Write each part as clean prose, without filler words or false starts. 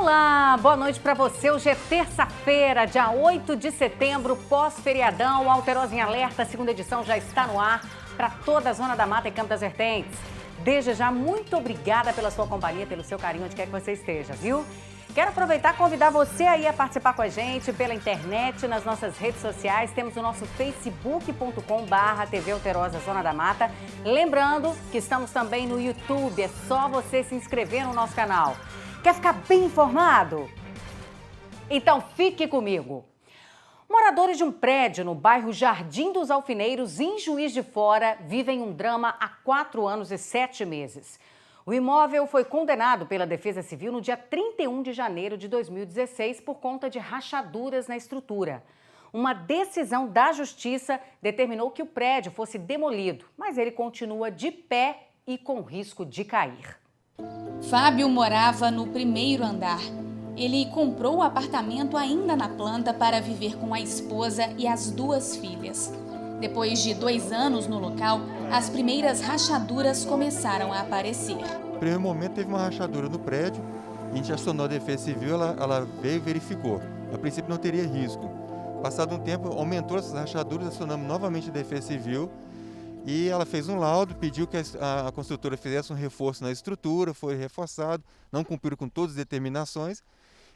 Olá, boa noite para você. Hoje é terça-feira, dia 8 de setembro, pós-feriadão. O Alterosa em Alerta, a segunda edição já está no ar para toda a Zona da Mata e Campo das Vertentes. Desde já, muito obrigada pela sua companhia, pelo seu carinho, onde quer que você esteja, viu? Quero aproveitar e convidar você aí a participar com a gente pela internet, nas nossas redes sociais. Temos o nosso facebook.com/TV Alterosa Zona da Mata. Lembrando que estamos também no YouTube, é só você se inscrever no nosso canal. Quer ficar bem informado? Então fique comigo. Moradores de um prédio no bairro Jardim dos Alfineiros, em Juiz de Fora, vivem um drama há 4 anos e 7 meses. O imóvel foi condenado pela Defesa Civil no dia 31 de janeiro de 2016 por conta de rachaduras na estrutura. Uma decisão da Justiça determinou que o prédio fosse demolido, mas ele continua de pé e com risco de cair. Fábio morava no primeiro andar. Ele comprou o apartamento ainda na planta para viver com a esposa e as 2 filhas. Depois de 2 anos no local, as primeiras rachaduras começaram a aparecer. No primeiro momento teve uma rachadura no prédio, a gente acionou a Defesa Civil, ela veio e verificou. A princípio não teria risco. Passado um tempo, aumentou essas rachaduras, acionamos novamente a Defesa Civil e ela fez um laudo, pediu que a construtora fizesse um reforço na estrutura, foi reforçado, não cumpriram com todas as determinações.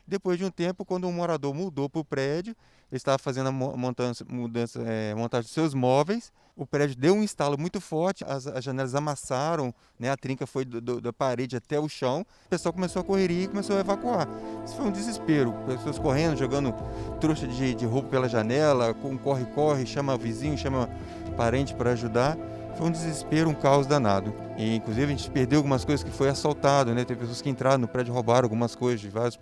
Depois de um tempo, quando um morador mudou para o prédio, ele estava fazendo a montagem dos seus móveis, o prédio deu um estalo muito forte, as janelas amassaram, né, a trinca foi da parede até o chão, o pessoal começou a correria e começou a evacuar. Isso foi um desespero, pessoas correndo, jogando trouxa de roupa pela janela, com corre-corre, chama vizinho, chama parente para ajudar. Foi um desespero, um caos danado. E, inclusive a gente perdeu algumas coisas que foi assaltado, né? Teve pessoas que entraram no prédio e roubaram algumas coisas de vários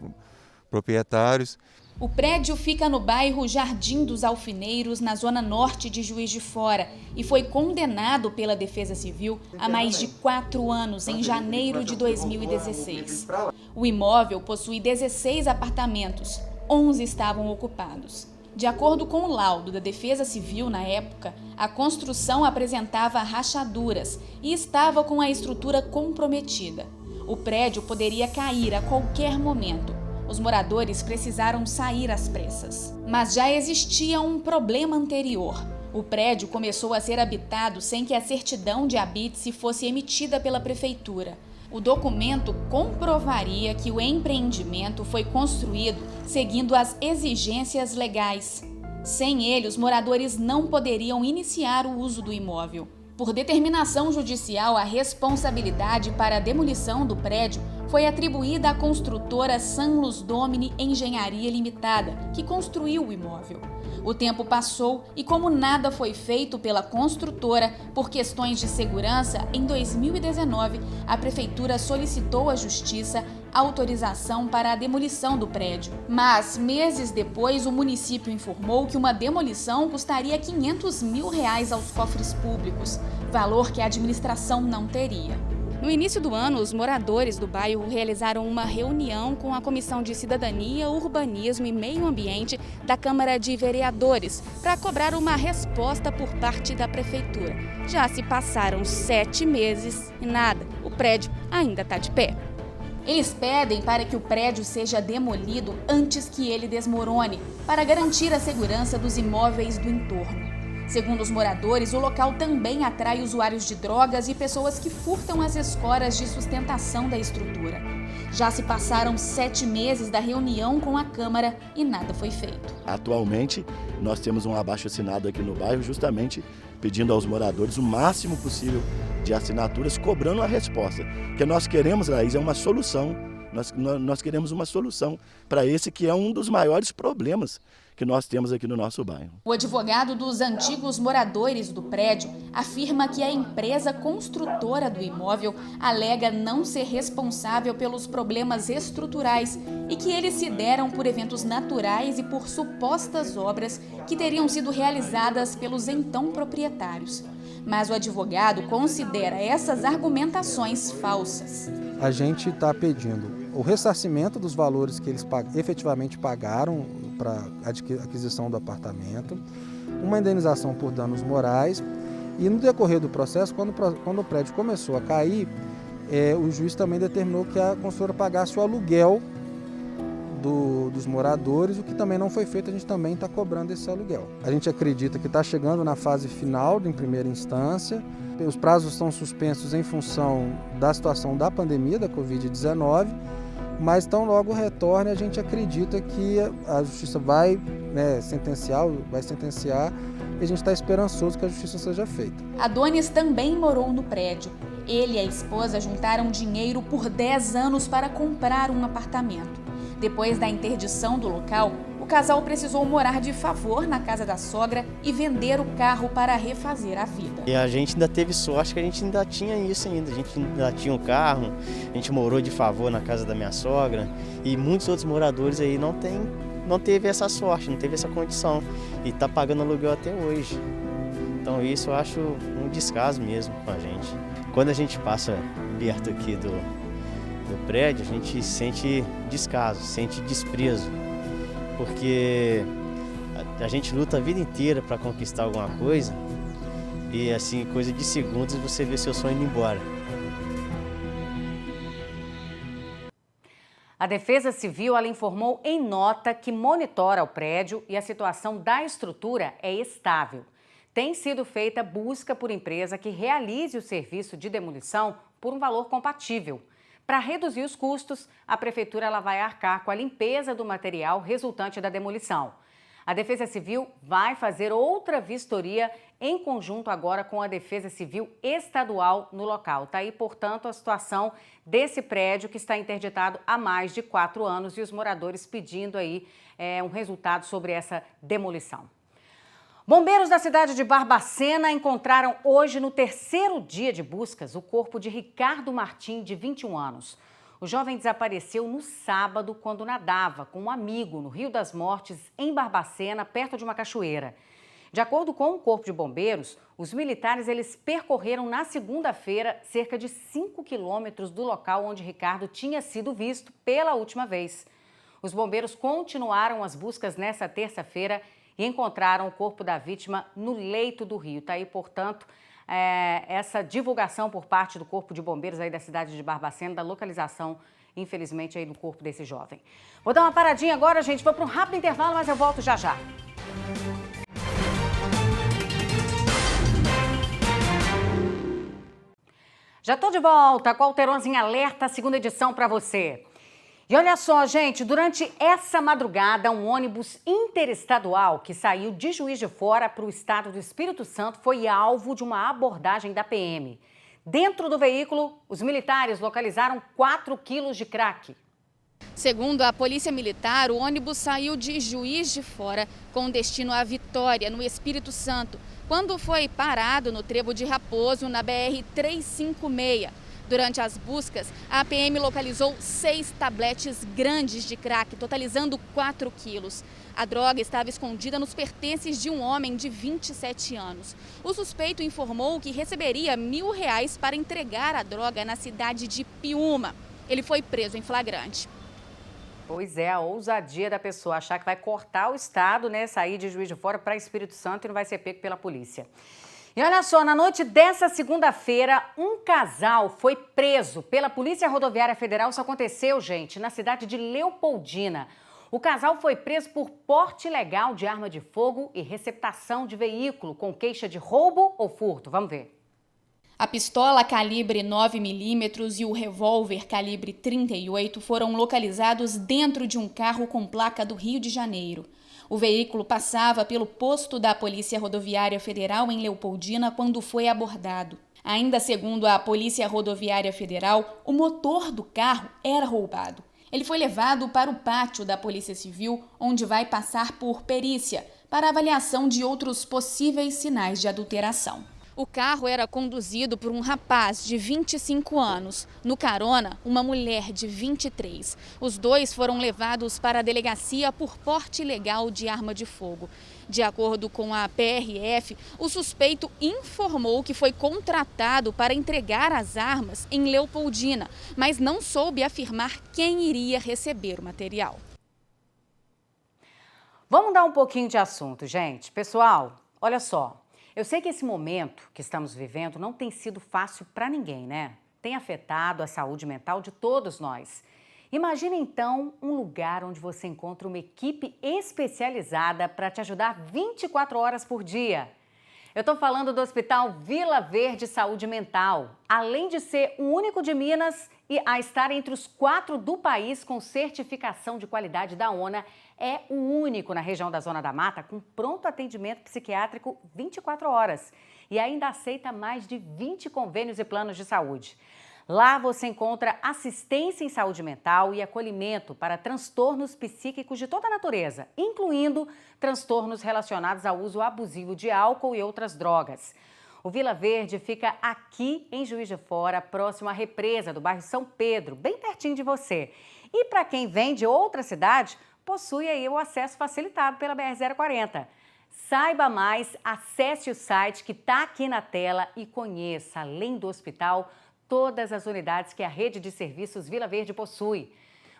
proprietários. O prédio fica no bairro Jardim dos Alfineiros, na zona norte de Juiz de Fora, e foi condenado pela Defesa Civil a mais de 4 anos, em janeiro de 2016. O imóvel possui 16 apartamentos, 11 estavam ocupados. De acordo com o laudo da Defesa Civil na época, a construção apresentava rachaduras e estava com a estrutura comprometida. O prédio poderia cair a qualquer momento. Os moradores precisaram sair às pressas. Mas já existia um problema anterior. O prédio começou a ser habitado sem que a certidão de habite-se fosse emitida pela prefeitura. O documento comprovaria que o empreendimento foi construído seguindo as exigências legais. Sem ele, os moradores não poderiam iniciar o uso do imóvel. Por determinação judicial, a responsabilidade para a demolição do prédio foi atribuída à construtora Sanlus Domini Engenharia Limitada, que construiu o imóvel. O tempo passou e, como nada foi feito pela construtora por questões de segurança, em 2019, a prefeitura solicitou à Justiça autorização para a demolição do prédio. Mas, meses depois, o município informou que uma demolição custaria R$500 mil aos cofres públicos, valor que a administração não teria. No início do ano, os moradores do bairro realizaram uma reunião com a Comissão de Cidadania, Urbanismo e Meio Ambiente da Câmara de Vereadores para cobrar uma resposta por parte da Prefeitura. Já se passaram 7 meses e nada, o prédio ainda está de pé. Eles pedem para que o prédio seja demolido antes que ele desmorone, para garantir a segurança dos imóveis do entorno. Segundo os moradores, o local também atrai usuários de drogas e pessoas que furtam as escoras de sustentação da estrutura. Já se passaram 7 meses da reunião com a Câmara e nada foi feito. Atualmente, nós temos um abaixo-assinado aqui no bairro, justamente pedindo aos moradores o máximo possível de assinaturas, cobrando a resposta. O que nós queremos, Laís, é uma solução. Nós queremos uma solução para esse que é um dos maiores problemas que nós temos aqui no nosso bairro. O advogado dos antigos moradores do prédio afirma que a empresa construtora do imóvel alega não ser responsável pelos problemas estruturais e que eles se deram por eventos naturais e por supostas obras que teriam sido realizadas pelos então proprietários. Mas o advogado considera essas argumentações falsas. A gente está pedindo o ressarcimento dos valores que eles efetivamente pagaram para a aquisição do apartamento, uma indenização por danos morais e no decorrer do processo, quando o prédio começou a cair, o juiz também determinou que a construtora pagasse o aluguel dos moradores, o que também não foi feito, a gente também está cobrando esse aluguel. A gente acredita que está chegando na fase final, em primeira instância, os prazos estão suspensos em função da situação da pandemia, da Covid-19, mas tão logo retorne, a gente acredita que a Justiça vai sentenciar, e a gente está esperançoso que a Justiça seja feita. Adonis também morou no prédio. Ele e a esposa juntaram dinheiro por 10 anos para comprar um apartamento. Depois da interdição do local, o casal precisou morar de favor na casa da sogra e vender o carro para refazer a vida. E a gente ainda teve sorte que a gente ainda tinha isso ainda. A gente ainda tinha um carro, a gente morou de favor na casa da minha sogra e muitos outros moradores aí não teve essa sorte, não teve essa condição e está pagando aluguel até hoje. Então isso eu acho um descaso mesmo com a gente. Quando a gente passa perto aqui do prédio, a gente sente descaso, sente desprezo, porque a gente luta a vida inteira para conquistar alguma coisa e assim, coisa de segundos você vê seu sonho indo embora. A Defesa Civil ela informou em nota que monitora o prédio e a situação da estrutura é estável. Tem sido feita busca por empresa que realize o serviço de demolição por um valor compatível. Para reduzir os custos, a Prefeitura ela vai arcar com a limpeza do material resultante da demolição. A Defesa Civil vai fazer outra vistoria em conjunto agora com a Defesa Civil Estadual no local. Está aí, portanto, a situação desse prédio que está interditado há mais de 4 anos e os moradores pedindo aí um resultado sobre essa demolição. Bombeiros da cidade de Barbacena encontraram hoje, no 3º dia de buscas, o corpo de Ricardo Martim, de 21 anos. O jovem desapareceu no sábado quando nadava com um amigo no Rio das Mortes, em Barbacena, perto de uma cachoeira. De acordo com o Corpo de Bombeiros, os militares eles percorreram na segunda-feira cerca de 5 quilômetros do local onde Ricardo tinha sido visto pela última vez. Os bombeiros continuaram as buscas nesta terça-feira e encontraram o corpo da vítima no leito do rio. Está aí, portanto, essa divulgação por parte do Corpo de Bombeiros aí da cidade de Barbacena, da localização, infelizmente, aí do corpo desse jovem. Vou dar uma paradinha agora, gente. Vou para um rápido intervalo, mas eu volto já já. Já estou de volta com a Alterosa em Alerta, segunda edição para você. E olha só, gente, durante essa madrugada, um ônibus interestadual que saiu de Juiz de Fora para o estado do Espírito Santo foi alvo de uma abordagem da PM. Dentro do veículo, os militares localizaram 4 quilos de crack. Segundo a Polícia Militar, o ônibus saiu de Juiz de Fora com destino à Vitória, no Espírito Santo, quando foi parado no trevo de Raposo, na BR-356. Durante as buscas, a PM localizou 6 tabletes grandes de crack, totalizando 4 quilos. A droga estava escondida nos pertences de um homem de 27 anos. O suspeito informou que receberia R$1.000 para entregar a droga na cidade de Piúma. Ele foi preso em flagrante. Pois é, a ousadia da pessoa achar que vai cortar o estado, né? Sair de Juiz de Fora para Espírito Santo e não vai ser pego pela polícia. E olha só, na noite dessa segunda-feira, um casal foi preso pela Polícia Rodoviária Federal. Isso aconteceu, gente, na cidade de Leopoldina. O casal foi preso por porte ilegal de arma de fogo e receptação de veículo com queixa de roubo ou furto. Vamos ver. A pistola calibre 9mm e o revólver calibre 38 foram localizados dentro de um carro com placa do Rio de Janeiro. O veículo passava pelo posto da Polícia Rodoviária Federal em Leopoldina quando foi abordado. Ainda segundo a Polícia Rodoviária Federal, o motor do carro era roubado. Ele foi levado para o pátio da Polícia Civil, onde vai passar por perícia, para avaliação de outros possíveis sinais de adulteração. O carro era conduzido por um rapaz de 25 anos. No carona, uma mulher de 23. Os dois foram levados para a delegacia por porte ilegal de arma de fogo. De acordo com a PRF, o suspeito informou que foi contratado para entregar as armas em Leopoldina, mas não soube afirmar quem iria receber o material. Vamos dar um pouquinho de assunto, gente. Pessoal, olha só. Eu sei que esse momento que estamos vivendo não tem sido fácil para ninguém, né? Tem afetado a saúde mental de todos nós. Imagine então um lugar onde você encontra uma equipe especializada para te ajudar 24 horas por dia. Eu estou falando do Hospital Vila Verde Saúde Mental. Além de ser o único de Minas e a estar entre os 4 do país com certificação de qualidade da ONA, é o único na região da Zona da Mata com pronto atendimento psiquiátrico 24 horas e ainda aceita mais de 20 convênios e planos de saúde. Lá você encontra assistência em saúde mental e acolhimento para transtornos psíquicos de toda a natureza, incluindo transtornos relacionados ao uso abusivo de álcool e outras drogas. O Vila Verde fica aqui em Juiz de Fora, próximo à represa do bairro São Pedro, bem pertinho de você. E para quem vem de outra cidade, possui aí o acesso facilitado pela BR-040. Saiba mais, acesse o site que está aqui na tela e conheça, além do hospital, todas as unidades que a rede de serviços Vila Verde possui.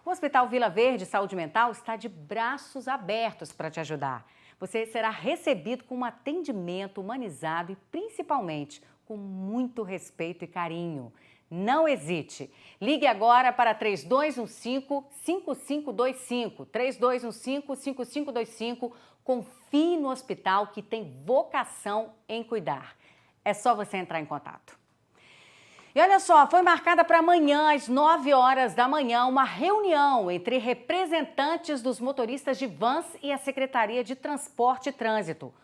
O Hospital Vila Verde Saúde Mental está de braços abertos para te ajudar. Você será recebido com um atendimento humanizado e, principalmente, com muito respeito e carinho. Não hesite. Ligue agora para 3215-5525. 3215-5525. Confie no hospital que tem vocação em cuidar. É só você entrar em contato. E olha só, foi marcada para amanhã, às 9 horas da manhã, uma reunião entre representantes dos motoristas de vans e a Secretaria de Transporte e Trânsito.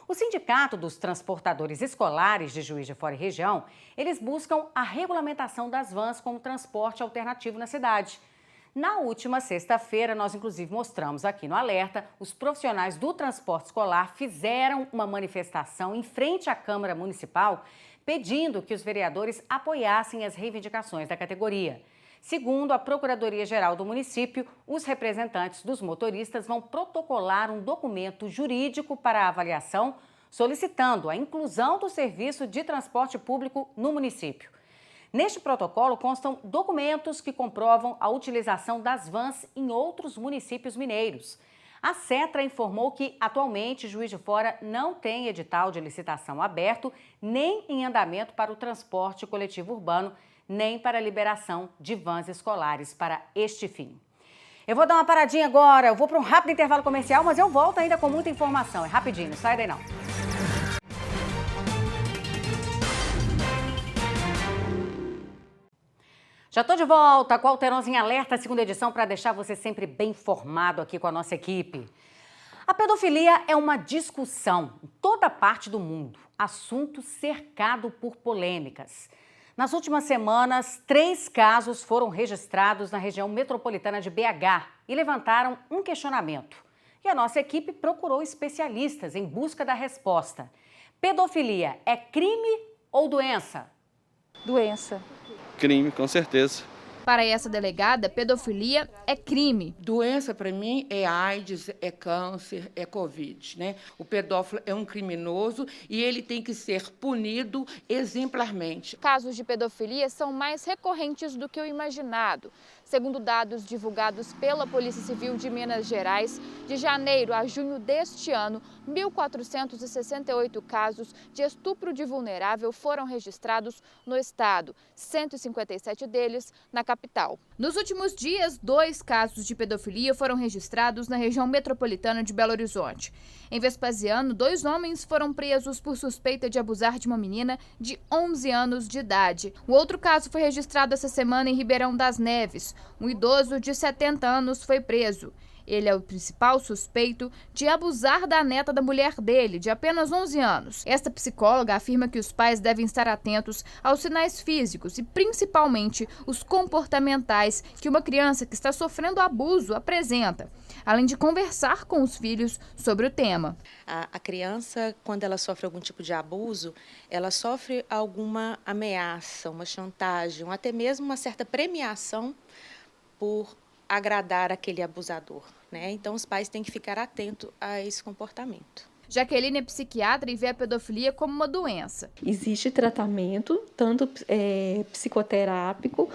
O Sindicato dos Transportadores Escolares de Juiz de Fora e região, eles buscam a regulamentação das vans como transporte alternativo na cidade. Na última sexta-feira, nós inclusive mostramos aqui no Alerta, os profissionais do transporte escolar fizeram uma manifestação em frente à Câmara Municipal, pedindo que os vereadores apoiassem as reivindicações da categoria. Segundo a Procuradoria-Geral do município, os representantes dos motoristas vão protocolar um documento jurídico para a avaliação, solicitando a inclusão do serviço de transporte público no município. Neste protocolo constam documentos que comprovam a utilização das vans em outros municípios mineiros. A Setra informou que, atualmente, Juiz de Fora não tem edital de licitação aberto, nem em andamento para o transporte coletivo urbano, nem para a liberação de vans escolares para este fim. Eu vou dar uma paradinha agora, eu vou para um rápido intervalo comercial, mas eu volto ainda com muita informação. É rapidinho, não sai daí não. Já estou de volta com a Alterosa em Alerta, segunda edição, para deixar você sempre bem informado aqui com a nossa equipe. A pedofilia é uma discussão em toda parte do mundo, assunto cercado por polêmicas. Nas últimas semanas, 3 casos foram registrados na região metropolitana de BH e levantaram um questionamento. E a nossa equipe procurou especialistas em busca da resposta. Pedofilia é crime ou doença? Doença. Crime, com certeza. Para essa delegada, pedofilia é crime. Doença, para mim, é AIDS, é câncer, é Covid, né? O pedófilo é um criminoso e ele tem que ser punido exemplarmente. Casos de pedofilia são mais recorrentes do que o imaginado. Segundo dados divulgados pela Polícia Civil de Minas Gerais, de janeiro a junho deste ano, 1.468 casos de estupro de vulnerável foram registrados no estado, 157 deles na capital. Nos últimos dias, 2 casos de pedofilia foram registrados na região metropolitana de Belo Horizonte. Em Vespasiano, 2 homens foram presos por suspeita de abusar de uma menina de 11 anos de idade. O outro caso foi registrado essa semana em Ribeirão das Neves. Um idoso de 70 anos foi preso. Ele é o principal suspeito de abusar da neta da mulher dele, de apenas 11 anos. Esta psicóloga afirma que os pais devem estar atentos aos sinais físicos e, principalmente, os comportamentais que uma criança que está sofrendo abuso apresenta, além de conversar com os filhos sobre o tema. A criança, quando ela sofre algum tipo de abuso, ela sofre alguma ameaça, uma chantagem, ou até mesmo uma certa premiação por agradar aquele abusador, né? Então, os pais têm que ficar atentos a esse comportamento. Jaqueline é psiquiatra e vê a pedofilia como uma doença. Existe tratamento, tanto psicoterápico,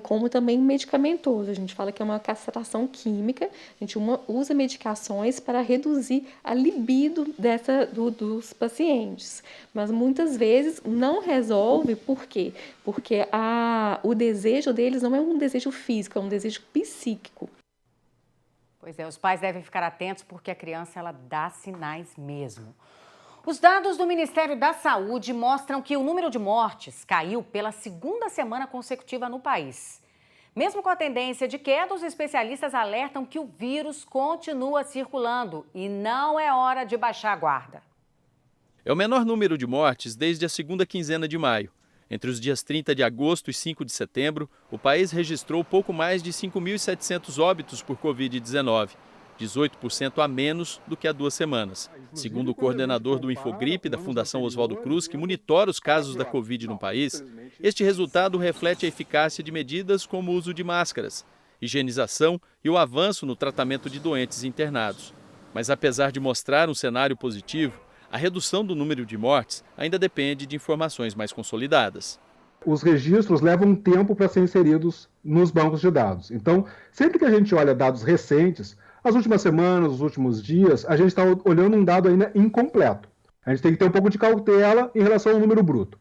como também medicamentoso. A gente fala que é uma castração química, a gente usa medicações para reduzir a libido dos pacientes. Mas muitas vezes não resolve, por quê? Porque o desejo deles não é um desejo físico, é um desejo psíquico. Pois é, os pais devem ficar atentos porque a criança ela dá sinais mesmo. Os dados do Ministério da Saúde mostram que o número de mortes caiu pela segunda semana consecutiva no país. Mesmo com a tendência de queda, os especialistas alertam que o vírus continua circulando e não é hora de baixar a guarda. É o menor número de mortes desde a segunda quinzena de maio. Entre os dias 30 de agosto e 5 de setembro, o país registrou pouco mais de 5.700 óbitos por Covid-19. 18% a menos do que há 2 semanas. Segundo o coordenador do Infogripe da Fundação Oswaldo Cruz, que monitora os casos da Covid no país, este resultado reflete a eficácia de medidas como o uso de máscaras, higienização e o avanço no tratamento de doentes internados. Mas apesar de mostrar um cenário positivo, a redução do número de mortes ainda depende de informações mais consolidadas. Os registros levam um tempo para serem inseridos nos bancos de dados. Então, sempre que a gente olha dados recentes, as últimas semanas, os últimos dias, a gente está olhando um dado ainda incompleto. A gente tem que ter um pouco de cautela em relação ao número bruto.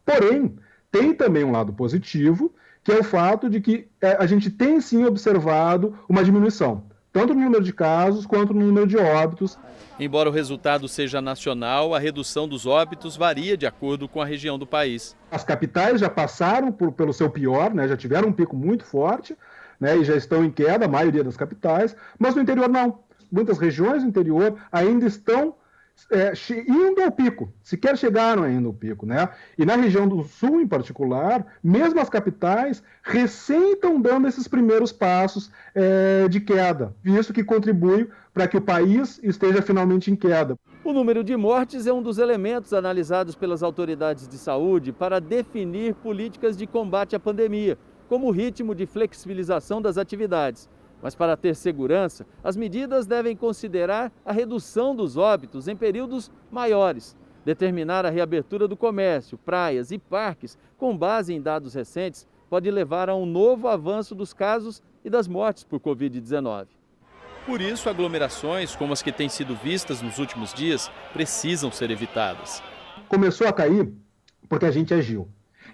Porém, tem também um lado positivo, que é o fato de que a gente tem sim observado uma diminuição, tanto no número de casos quanto no número de óbitos. Embora o resultado seja nacional, a redução dos óbitos varia de acordo com a região do país. As capitais já passaram pelo seu pior, né, já tiveram um pico muito forte, né, e já estão em queda, a maioria das capitais, mas no interior não. Muitas regiões do interior ainda estão indo ao pico, sequer chegaram ainda ao pico, né? E na região do sul, em particular, mesmo as capitais recém estão dando esses primeiros passos de queda, visto que contribui para que o país esteja finalmente em queda. O número de mortes é um dos elementos analisados pelas autoridades de saúde para definir políticas de combate à pandemia, como o ritmo de flexibilização das atividades. Mas para ter segurança, as medidas devem considerar a redução dos óbitos em períodos maiores, determinar a reabertura do comércio, praias e parques com base em dados recentes pode levar a um novo avanço dos casos e das mortes por Covid-19. Por isso, aglomerações como as que têm sido vistas nos últimos dias precisam ser evitadas. Começou a cair porque a gente agiu.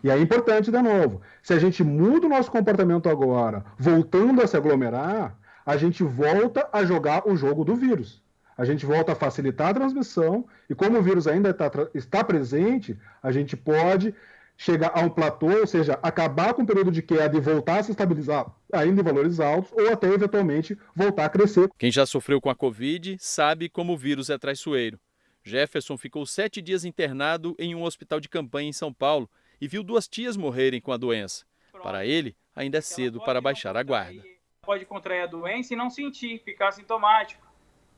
E é importante, de novo, se a gente muda o nosso comportamento agora, voltando a se aglomerar, a gente volta a jogar o jogo do vírus. A gente volta a facilitar a transmissão e como o vírus ainda está presente, a gente pode chegar a um platô, ou seja, acabar com o período de queda e voltar a se estabilizar ainda em valores altos ou até, eventualmente, voltar a crescer. Quem já sofreu com a Covid sabe como o vírus é traiçoeiro. Jefferson ficou 7 dias internado em um hospital de campanha em São Paulo e viu 2 tias morrerem com a doença. Para ele, ainda é cedo para baixar a guarda. Pode contrair a doença e não sentir, ficar assintomático.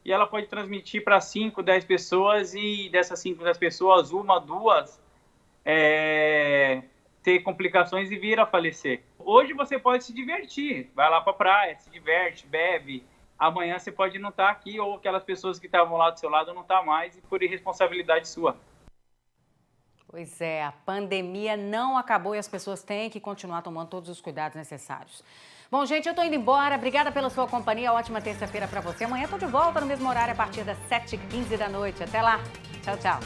E ela pode transmitir para 5, 10 pessoas e dessas 5, 10 pessoas, 1, 2, ter complicações e vir a falecer. Hoje você pode se divertir, vai lá para a praia, se diverte, bebe. Amanhã você pode não estar aqui ou aquelas pessoas que estavam lá do seu lado não estão mais e por irresponsabilidade sua. Pois é, a pandemia não acabou e as pessoas têm que continuar tomando todos os cuidados necessários. Bom, gente, eu estou indo embora. Obrigada pela sua companhia. Ótima terça-feira para você. Amanhã estou de volta no mesmo horário a partir das 7h15 da noite. Até lá. Tchau, tchau.